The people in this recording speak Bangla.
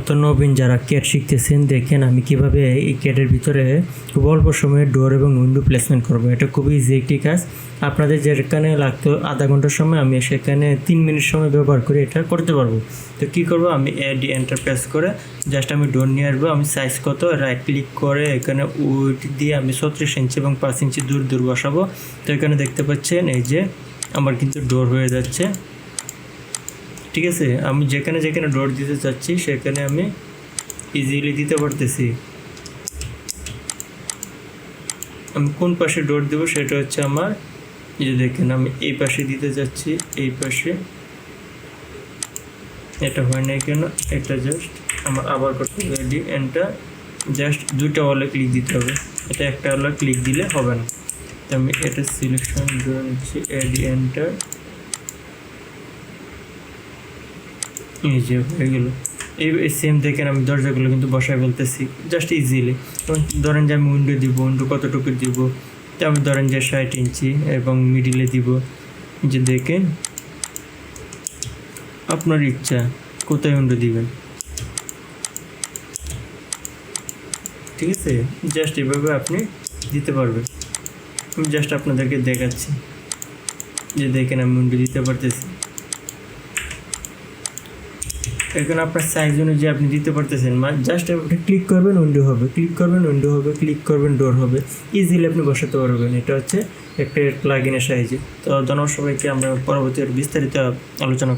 তো নবীন যারা ক্যাট শিখতেছেন, দেখেন আমি কিভাবে এই ক্যাটের ভিতরে খুব অল্প সময়ে ডোর এবং উইন্ডো প্লেসমেন্ট করব। এটা খুবই ইজি একটি কাজ। আপনাদের যেখানে লাগতো আধা ঘন্টার সময়, আমি সেখানে 3 মিনিট সময় ব্যবহার করে এটা করতে পারবো। তো কী করব, আমি এন্টার প্রেস করে জাস্ট আমি ডোর নিয়ে আসবো। আমি সাইজ কত রাইট ক্লিক করে এখানে উইড দিয়ে আমি 36 ইঞ্চি এবং 5 ইঞ্চি দূর বসাবো। তো এখানে দেখতে পাচ্ছেন এই যে আমার কিন্তু ডোর হয়ে যাচ্ছে। ঠিক আছে, আমি যেখানে যেখানে ডোর দিতে চাচ্ছি সেখানে আমি ইজিলি দিতে পারতেছি। আমি কোন পাশে ডোর দেবো সেটা হচ্ছে আমার, এই যে দেখেন আমি এই পাশে দিতে চাচ্ছি, এই পাশে। এটা হয় না কেন, এটা জাস্ট আমার আবার করতে হবে এডি এন্টার। জাস্ট দুইটা ওয়ালে ক্লিক দিতে হবে, এটা একটা ওয়ালে ক্লিক দিলে হবে না। তো আমি এটা সিলেকশন করে নিচ্ছি, এডি এন্টার। এই যে হয়ে গেল। এই সেম দেখেন আমি দরজাগুলো কিন্তু বসায় বলতেছি জাস্ট ইজিলি। ধরেন যে আমি উইন্ডো দিব, উইন্ডো কতটুকু দিব, তো আমি ধরেন যে 60 ইঞ্চি এবং মিডিলে দিব। যে দেখেন আপনার ইচ্ছা কোথায় উইন্ডো দিবেন। ঠিক আছে, জাস্ট এভাবে আপনি দিতে পারবেন। আমি জাস্ট আপনাদেরকে দেখাচ্ছি, যে দেখেন আমি উইন্ডো দিতে পারতেছি। এখানে আপনার সাইজ অনুযায়ী আপনি দিতে পারতেছেন। জাস্ট আপনি ক্লিক করবেন উইন্ডো হবে, ক্লিক করবেন উইন্ডো হবে, ক্লিক করবেন ডোর হবে। ইজিলি আপনি বসাতে পারবেন। এটা হচ্ছে একটা প্লাগইনের সাহায্যে। তো ধন্যবাদ সবাইকে। আমরা পরবর্তী বিস্তারিত আলোচনা